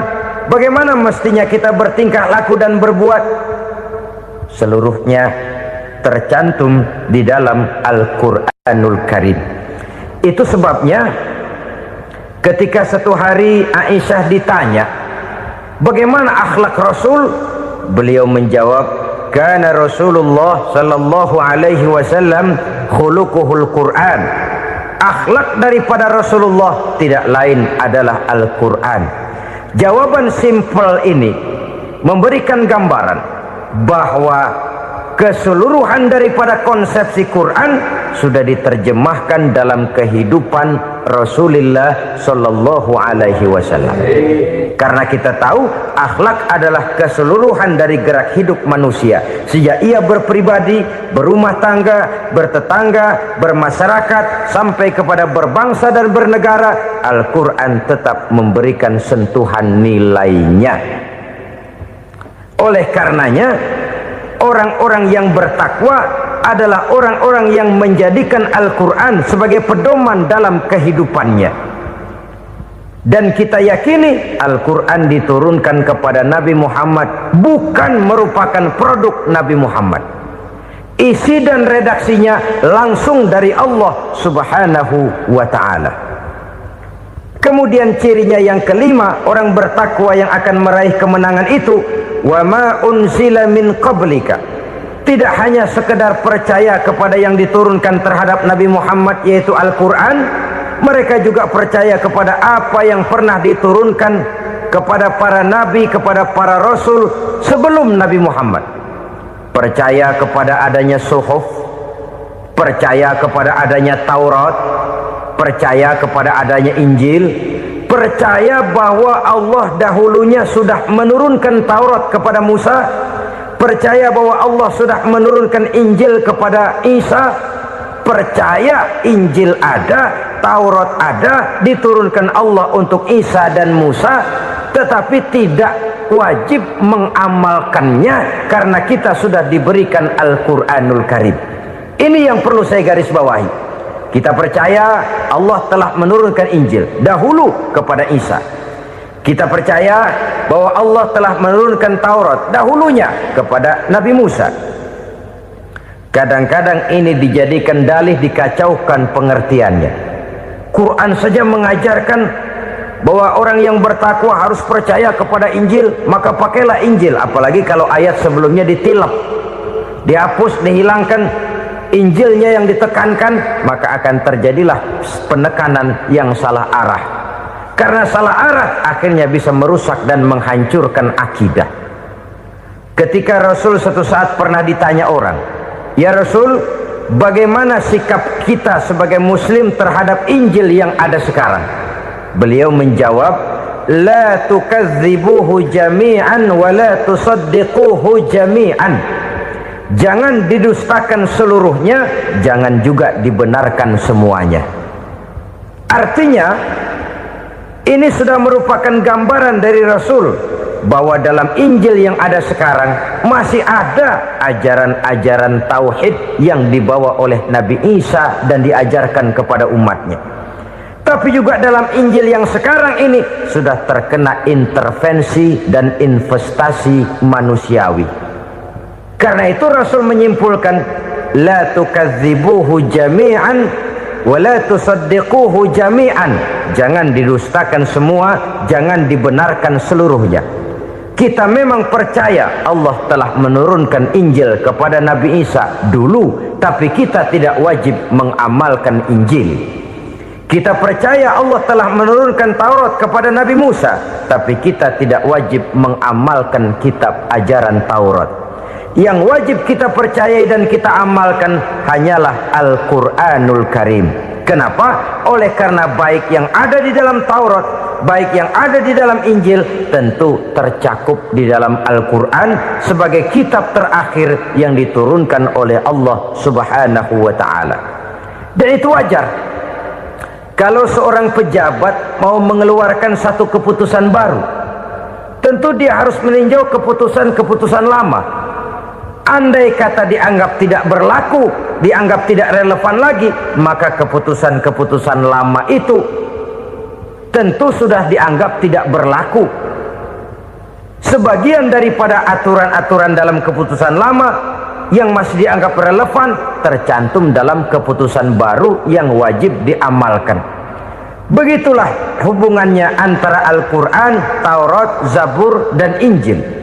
bagaimana mestinya kita bertingkah laku dan berbuat, seluruhnya tercantum di dalam Al-Quranul Karim. Itu sebabnya ketika satu hari Aisyah ditanya bagaimana akhlak Rasul, beliau menjawab, kana Rasulullah sallallahu alaihi wasallam khuluquhul Quran. Akhlak daripada Rasulullah tidak lain adalah Al-Quran. Jawaban simpel ini memberikan gambaran bahwa keseluruhan daripada konsepsi Quran sudah diterjemahkan dalam kehidupan Rasulullah sallallahu alaihi wasallam. Karena kita tahu akhlak adalah keseluruhan dari gerak hidup manusia, sejak ia berpribadi, berumah tangga, bertetangga, bermasyarakat, sampai kepada berbangsa dan bernegara. Al-Quran tetap memberikan sentuhan nilainya. Oleh karenanya, orang-orang yang bertakwa adalah orang-orang yang menjadikan Al-Quran sebagai pedoman dalam kehidupannya. Dan kita yakini Al-Quran diturunkan kepada Nabi Muhammad, bukan merupakan produk Nabi Muhammad. Isi dan redaksinya langsung dari Allah subhanahu wa ta'ala. Kemudian cirinya yang kelima, orang bertakwa yang akan meraih kemenangan itu, wa ma unzila min qablika, tidak hanya sekedar percaya kepada yang diturunkan terhadap Nabi Muhammad yaitu Al-Quran, mereka juga percaya kepada apa yang pernah diturunkan kepada para nabi, kepada para rasul sebelum Nabi Muhammad. Percaya kepada adanya suhuf, percaya kepada adanya Taurat, percaya kepada adanya Injil, percaya bahwa Allah dahulunya sudah menurunkan Taurat kepada Musa, percaya bahwa Allah sudah menurunkan Injil kepada Isa, percaya Injil ada, Taurat ada, diturunkan Allah untuk Isa dan Musa, tetapi tidak wajib mengamalkannya karena kita sudah diberikan Al-Quranul Karim. Ini yang perlu saya garis bawahi. Kita percaya Allah telah menurunkan Injil dahulu kepada Isa. Kita percaya bahwa Allah telah menurunkan Taurat dahulunya kepada Nabi Musa. Kadang-kadang ini dijadikan dalih, dikacaukan pengertiannya. Quran saja mengajarkan bahwa orang yang bertakwa harus percaya kepada Injil, maka pakailah Injil. Apalagi kalau ayat sebelumnya ditilap, dihapus, dihilangkan, Injilnya yang ditekankan, maka akan terjadilah penekanan yang salah arah. Karena salah arah akhirnya bisa merusak dan menghancurkan akidah. Ketika Rasul suatu saat pernah ditanya orang, "Ya Rasul, bagaimana sikap kita sebagai muslim terhadap Injil yang ada sekarang?" Beliau menjawab, "La tukadzibuhu jami'an wa la tusaddiquhu jami'an." Jangan didustakan seluruhnya, jangan juga dibenarkan semuanya. Artinya, ini sudah merupakan gambaran dari Rasul bahwa dalam Injil yang ada sekarang masih ada ajaran-ajaran tauhid yang dibawa oleh Nabi Isa dan diajarkan kepada umatnya. Tapi juga dalam Injil yang sekarang ini sudah terkena intervensi dan investasi manusiawi. Karena itu Rasul menyimpulkan, la tukadzibuhu jami'an wa la tusaddiquhu jami'an. Jangan didustakan semua, jangan dibenarkan seluruhnya. Kita memang percaya Allah telah menurunkan Injil kepada Nabi Isa dulu, tapi kita tidak wajib mengamalkan Injil. Kita percaya Allah telah menurunkan Taurat kepada Nabi Musa, tapi kita tidak wajib mengamalkan kitab ajaran Taurat. Yang wajib kita percayai dan kita amalkan hanyalah Al-Quranul Karim. Kenapa? Oleh karena baik yang ada di dalam Taurat, baik yang ada di dalam Injil, tentu tercakup di dalam Al-Quran sebagai kitab terakhir yang diturunkan oleh Allah Subhanahu wa Ta'ala. Dan itu wajar. Kalau seorang pejabat mau mengeluarkan satu keputusan baru, tentu dia harus meninjau keputusan-keputusan lama. Andai kata dianggap tidak berlaku, dianggap tidak relevan lagi, maka keputusan-keputusan lama itu tentu sudah dianggap tidak berlaku. Sebagian daripada aturan-aturan dalam keputusan lama yang masih dianggap relevan tercantum dalam keputusan baru yang wajib diamalkan. Begitulah hubungannya antara Al-Quran, Taurat, Zabur, dan Injil.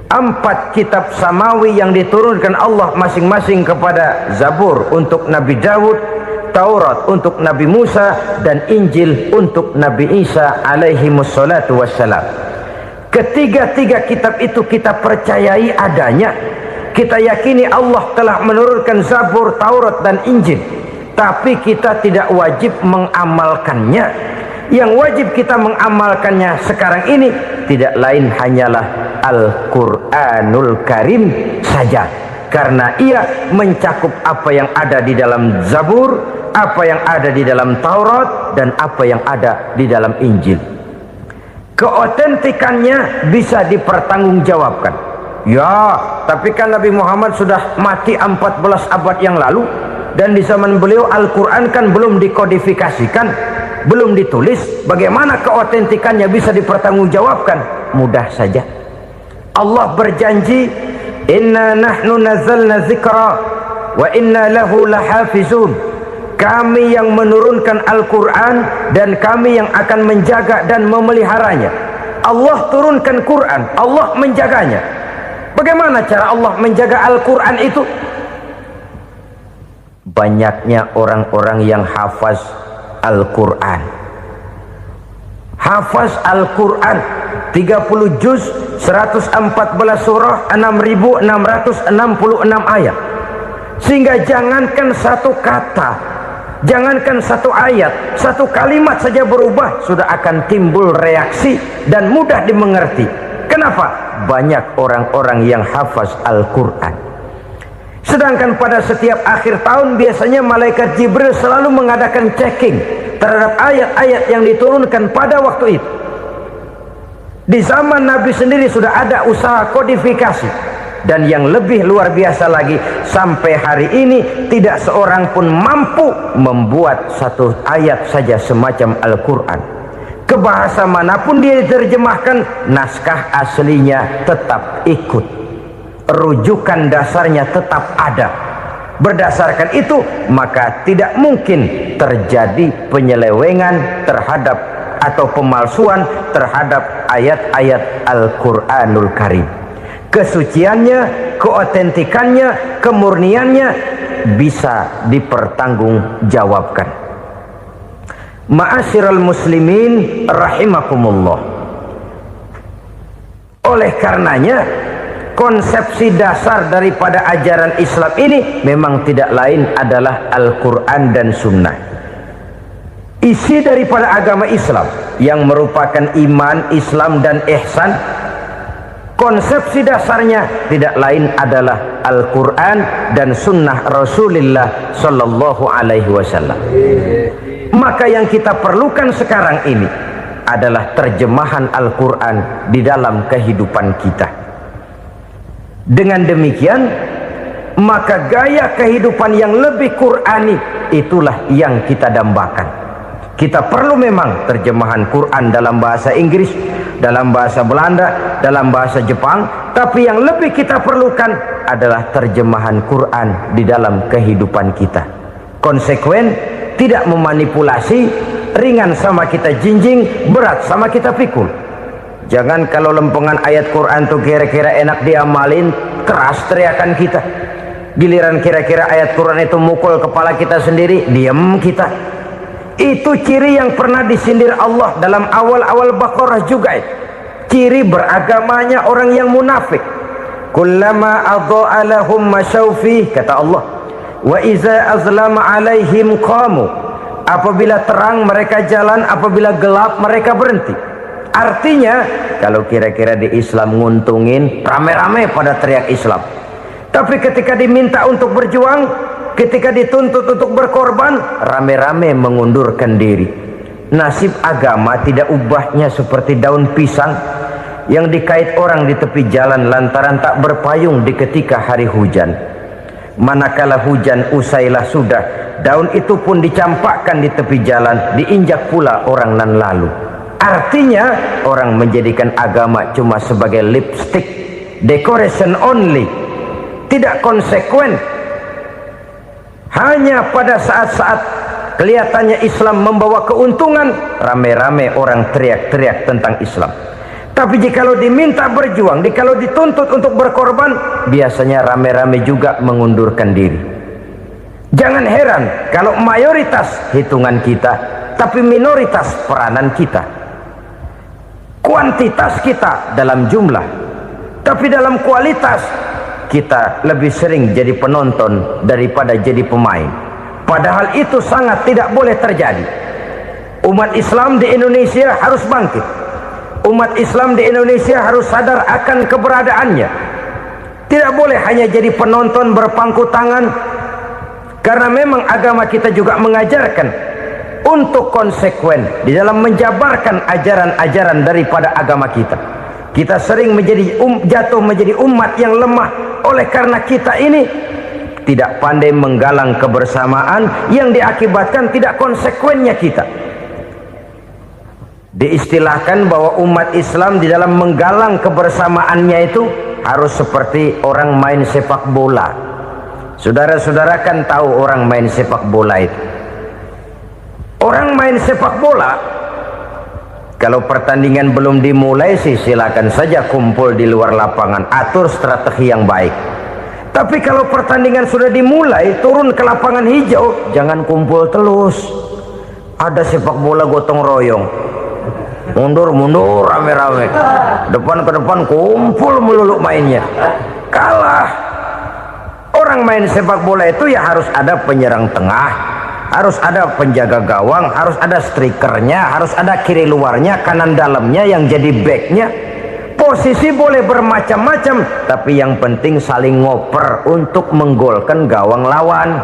4 kitab samawi yang diturunkan Allah masing-masing kepada Zabur untuk Nabi Daud, Taurat untuk Nabi Musa, dan Injil untuk Nabi Isa alaihi wassalatu wassalam. Ketiga-tiga kitab itu kita percayai adanya. Kita yakini Allah telah menurunkan Zabur, Taurat, dan Injil, tapi kita tidak wajib mengamalkannya. Yang wajib kita mengamalkannya sekarang ini tidak lain hanyalah Al-Quranul Karim saja, karena ia mencakup apa yang ada di dalam Zabur, apa yang ada di dalam Taurat, dan apa yang ada di dalam Injil. Keotentikannya bisa dipertanggungjawabkan. Ya, tapi kan Nabi Muhammad sudah mati 14 abad yang lalu, dan di zaman beliau Al-Quran kan belum dikodifikasikan, belum ditulis. Bagaimana keotentikannya bisa dipertanggungjawabkan? Mudah saja. Allah berjanji, "Inna nahnu nazzalna dzikra wa inna lahu lahafizun." Kami yang menurunkan Al-Quran dan kami yang akan menjaga dan memeliharanya. Allah turunkan Quran, Allah menjaganya. Bagaimana cara Allah menjaga Al-Quran itu? Banyaknya orang-orang yang hafaz Al-Quran. Hafaz Al-Quran 30 juz, 114 surah, 6.666 ayat. Sehingga jangankan satu kata, jangankan satu ayat, satu kalimat saja berubah sudah akan timbul reaksi dan mudah dimengerti. Kenapa? banyak orang-orang yang hafaz Al-Quran. Sedangkan pada setiap akhir tahun biasanya malaikat Jibril selalu mengadakan checking terhadap ayat-ayat yang diturunkan pada waktu itu. Di zaman Nabi sendiri sudah ada usaha kodifikasi. Dan yang lebih luar biasa lagi, sampai hari ini tidak seorang pun mampu membuat satu ayat saja semacam Al-Quran. Ke bahasa manapun dia diterjemahkan, naskah aslinya tetap ikut, rujukan dasarnya tetap ada. Berdasarkan itu maka tidak mungkin terjadi penyelewengan terhadap atau pemalsuan terhadap ayat-ayat Al-Quranul Karim. Kesuciannya, keotentikannya, kemurniannya bisa dipertanggungjawabkan. Ma'asyiral muslimin rahimakumullah. Oleh karenanya, konsepsi dasar daripada ajaran Islam ini memang tidak lain adalah Al-Quran dan Sunnah. Isi daripada agama Islam yang merupakan iman, Islam dan ihsan, konsepsi dasarnya tidak lain adalah Al-Quran dan Sunnah Rasulullah Sallallahu Alaihi Wasallam. Maka yang kita perlukan sekarang ini adalah terjemahan Al-Quran di dalam kehidupan kita. Dengan demikian, maka gaya kehidupan yang lebih Qurani itulah yang kita dambakan. Kita perlu memang terjemahan Quran dalam bahasa Inggris, dalam bahasa Belanda, dalam bahasa Jepang, tapi yang lebih kita perlukan adalah terjemahan Quran di dalam kehidupan kita. Konsekuen, tidak memanipulasi, ringan sama kita jinjing, berat sama kita pikul. Jangan kalau lempengan ayat Quran tuh kira-kira enak diamalin, keras teriakan kita. Giliran kira-kira ayat Quran itu mukul kepala kita sendiri, diam kita. Itu ciri yang pernah disindir Allah dalam awal-awal Baqarah juga. Ciri beragamanya orang yang munafik. Kullama adha'a lahum masyawfi, kata Allah, wa iza azlama alaihim qamu. Apabila terang mereka jalan, apabila gelap mereka berhenti. Artinya kalau kira-kira di Islam nguntungin, rame-rame pada teriak Islam. Tapi ketika diminta untuk berjuang, ketika dituntut untuk berkorban, rame-rame mengundurkan diri. Nasib agama tidak ubahnya seperti daun pisang yang dikait orang di tepi jalan lantaran tak berpayung di ketika hari hujan. Manakala hujan usailah sudah, daun itu pun dicampakkan di tepi jalan, diinjak pula orang nan lalu. Artinya orang menjadikan agama cuma sebagai lipstick, decoration only, tidak konsekuen. Hanya pada saat-saat kelihatannya Islam membawa keuntungan, rame-rame orang teriak-teriak tentang Islam. Tapi jikalau diminta berjuang, jikalau dituntut untuk berkorban, biasanya rame-rame juga mengundurkan diri. Jangan heran kalau mayoritas hitungan kita, tapi minoritas peranan kita. Kuantitas kita dalam jumlah, tapi dalam kualitas kita lebih sering jadi penonton daripada jadi pemain. Padahal itu sangat tidak boleh terjadi. Umat Islam di Indonesia harus bangkit. Umat Islam di Indonesia harus sadar akan keberadaannya. Tidak boleh hanya jadi penonton berpangku tangan, karena memang agama kita juga mengajarkan untuk konsekuen di dalam menjabarkan ajaran-ajaran daripada agama kita. Kita sering jatuh menjadi umat yang lemah oleh karena kita ini tidak pandai menggalang kebersamaan yang diakibatkan tidak konsekuennya kita. Diistilahkan bahwa umat Islam di dalam menggalang kebersamaannya itu harus seperti orang main sepak bola. Saudara-saudara kan tahu orang main sepak bola itu. Orang main sepak bola, kalau pertandingan belum dimulai sih silakan saja kumpul di luar lapangan, atur strategi yang baik. Tapi kalau pertandingan sudah dimulai, turun ke lapangan hijau, jangan kumpul terus. Ada sepak bola gotong royong, mundur-mundur rame-rame, depan ke depan kumpul melulu mainnya. Kalah. Orang main sepak bola itu ya harus ada penyerang tengah, harus ada penjaga gawang, harus ada strikernya, harus ada kiri luarnya, kanan dalamnya yang jadi backnya. Posisi boleh bermacam-macam, tapi yang penting saling ngoper untuk menggolkan gawang lawan.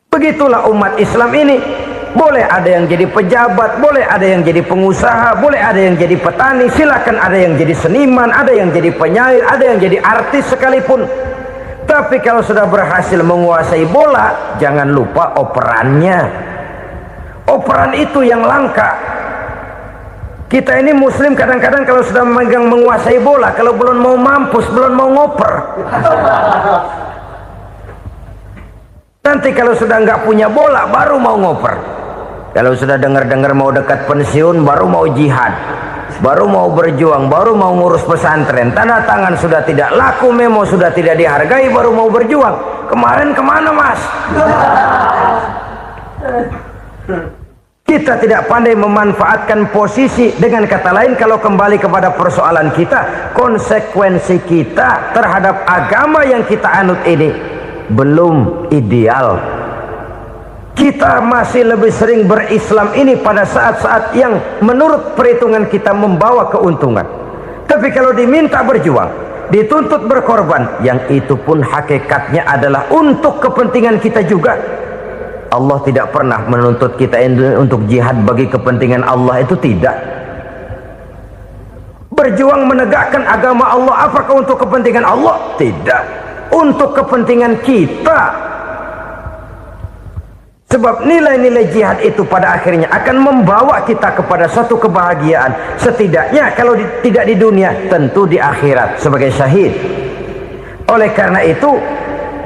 Begitulah umat Islam ini. Boleh ada yang jadi pejabat, boleh ada yang jadi pengusaha, boleh ada yang jadi petani, silakan ada yang jadi seniman, ada yang jadi penyair, ada yang jadi artis sekalipun. Tapi kalau sudah berhasil menguasai bola, jangan lupa operannya. Operan itu yang langka. Kita ini muslim kadang-kadang kalau sudah memegang menguasai bola, kalau belum mau mampus, belum mau ngoper. Nanti kalau sudah nggak punya bola, baru mau ngoper. Kalau sudah dengar-dengar mau dekat pensiun, baru mau jihad, baru mau berjuang, baru mau ngurus pesantren. Tanda tangan sudah tidak laku, memo sudah tidak dihargai, baru mau berjuang. Kemarin kemana, Mas? Kita tidak pandai memanfaatkan posisi. Dengan kata lain, kalau kembali kepada persoalan kita, konsekuensi kita terhadap agama yang kita anut ini belum ideal. Kita masih lebih sering berislam ini pada saat-saat yang menurut perhitungan kita membawa keuntungan. Tapi kalau diminta berjuang, dituntut berkorban, yang itu pun hakikatnya adalah untuk kepentingan kita juga. Allah tidak pernah menuntut kita untuk jihad bagi kepentingan Allah, itu tidak. Berjuang menegakkan agama Allah, apakah untuk kepentingan Allah? Tidak, untuk kepentingan kita. Sebab nilai-nilai jihad itu pada akhirnya akan membawa kita kepada satu kebahagiaan. Setidaknya kalau tidak di dunia, tentu di akhirat sebagai syahid. Oleh karena itu,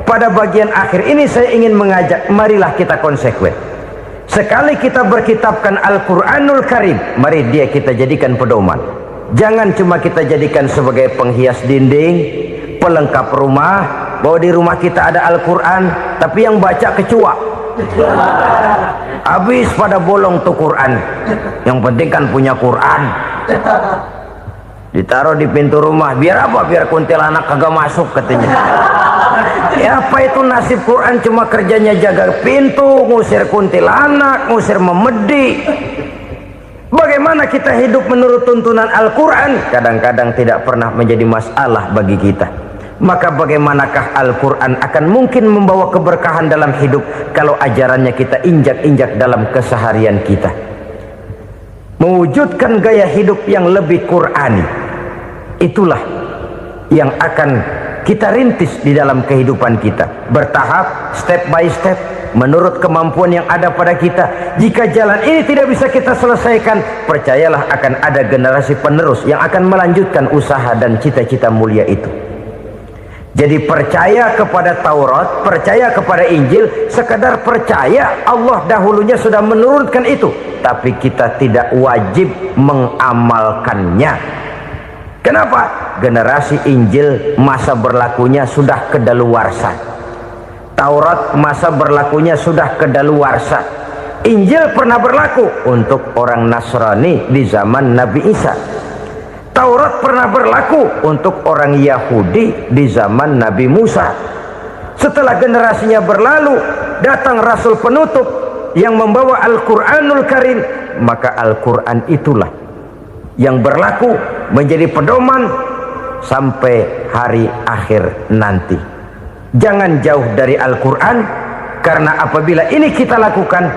pada bagian akhir ini saya ingin mengajak, marilah kita konsekuen. Sekali kita berkitabkan Al-Quranul Karim, mari dia kita jadikan pedoman. Jangan cuma kita jadikan sebagai penghias dinding, pelengkap rumah, bahwa di rumah kita ada Al-Quran, tapi yang baca kecoa. Habis pada bolong tuh Quran. Yang penting kan punya Quran. Ditaruh di pintu rumah, biar apa? Biar kuntilanak kagak masuk katanya. Ya apa itu nasib Quran, cuma kerjanya jaga pintu, ngusir kuntilanak, ngusir memedi. Bagaimana kita hidup menurut tuntunan Al-Quran? Kadang-kadang tidak pernah menjadi masalah bagi kita. Maka bagaimanakah Al-Quran akan mungkin membawa keberkahan dalam hidup kalau ajarannya kita injak-injak dalam keseharian kita? Mewujudkan gaya hidup yang lebih Qurani, itulah yang akan kita rintis di dalam kehidupan kita, bertahap, step by step, menurut kemampuan yang ada pada kita. Jika jalan ini tidak bisa kita selesaikan, percayalah akan ada generasi penerus yang akan melanjutkan usaha dan cita-cita mulia itu. Jadi percaya kepada Taurat, percaya kepada Injil, sekadar percaya Allah dahulunya sudah menurunkan itu, tapi kita tidak wajib mengamalkannya. Kenapa? Generasi Injil masa berlakunya sudah kedaluarsa. Taurat masa berlakunya sudah kedaluarsa. Injil pernah berlaku untuk orang Nasrani di zaman Nabi Isa. Taurat pernah berlaku untuk orang Yahudi di zaman Nabi Musa. Setelah generasinya berlalu, datang Rasul penutup yang membawa Al-Quranul Karim, maka Al-Quran itulah yang berlaku menjadi pedoman sampai hari akhir nanti. Jangan jauh dari Al-Quran, karena apabila ini kita lakukan,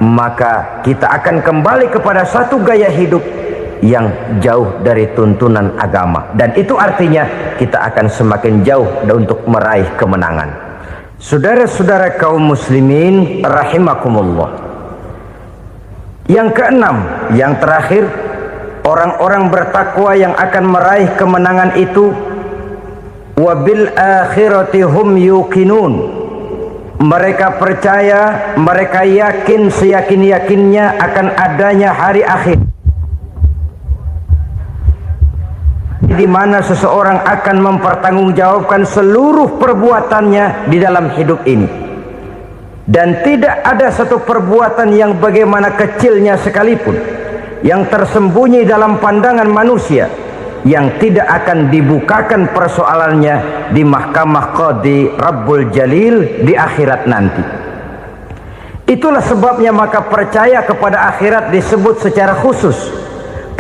maka kita akan kembali kepada satu gaya hidup yang jauh dari tuntunan agama, dan itu artinya kita akan semakin jauh untuk meraih kemenangan. Saudara-saudara kaum muslimin rahimakumullah, yang keenam, yang terakhir, orang-orang bertakwa yang akan meraih kemenangan itu wabil akhirati hum yuqinun. Mereka percaya, mereka yakin seyakin-yakinnya akan adanya hari akhir, di mana seseorang akan mempertanggungjawabkan seluruh perbuatannya di dalam hidup ini, dan tidak ada satu perbuatan yang bagaimana kecilnya sekalipun yang tersembunyi dalam pandangan manusia yang tidak akan dibukakan persoalannya di mahkamah Qadi Rabbul Jalil di akhirat nanti. Itulah sebabnya maka percaya kepada akhirat disebut secara khusus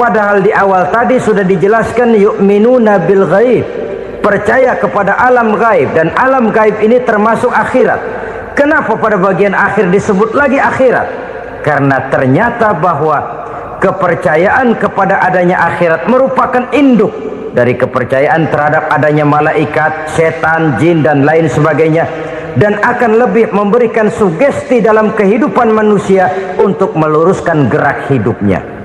Padahal di awal tadi sudah dijelaskan yu'minuna bil ghaib, percaya kepada alam gaib, dan alam gaib ini termasuk akhirat. Kenapa pada bagian akhir disebut lagi akhirat? Karena ternyata bahwa kepercayaan kepada adanya akhirat merupakan induk dari kepercayaan terhadap adanya malaikat, setan, jin dan lain sebagainya, dan akan lebih memberikan sugesti dalam kehidupan manusia untuk meluruskan gerak hidupnya.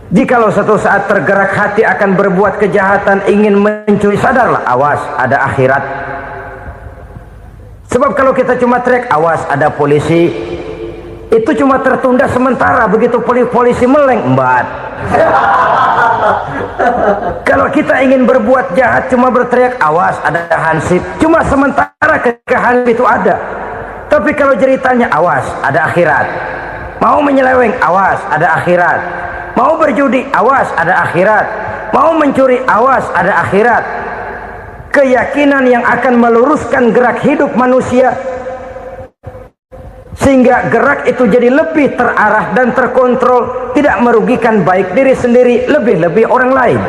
Jikalau satu saat tergerak hati akan berbuat kejahatan, ingin mencuri, sadarlah, awas ada akhirat. Sebab kalau kita cuma teriak awas ada polisi, itu cuma tertunda sementara, begitu polisi meleng embat. Kalau kita ingin berbuat jahat cuma berteriak awas ada hansip, cuma sementara ketika hansip itu ada. Tapi kalau ceritanya awas ada akhirat, mau menyeleweng awas ada akhirat, mau berjudi awas ada akhirat, mau mencuri awas ada akhirat. Keyakinan yang akan meluruskan gerak hidup manusia sehingga gerak itu jadi lebih terarah dan terkontrol, tidak merugikan baik diri sendiri, lebih-lebih orang lain.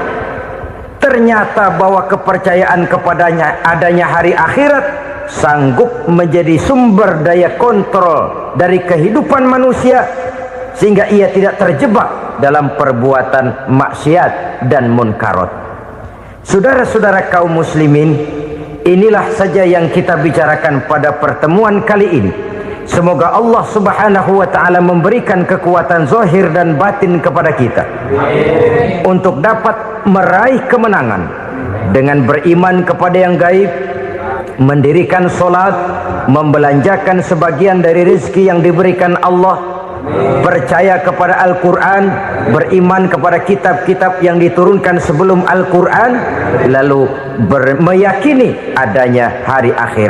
Ternyata bahwa kepercayaan kepadanya adanya hari akhirat sanggup menjadi sumber daya kontrol dari kehidupan manusia, sehingga ia tidak terjebak dalam perbuatan maksiat dan munkarat. Saudara-saudara kaum muslimin, inilah saja yang kita bicarakan pada pertemuan kali ini. Semoga Allah subhanahu wa ta'ala memberikan kekuatan zahir dan batin kepada kita untuk dapat meraih kemenangan dengan beriman kepada yang gaib, mendirikan solat, membelanjakan sebagian dari rezeki yang diberikan Allah, percaya kepada Al-Quran, beriman kepada kitab-kitab yang diturunkan sebelum Al-Quran, lalu meyakini adanya hari akhirat.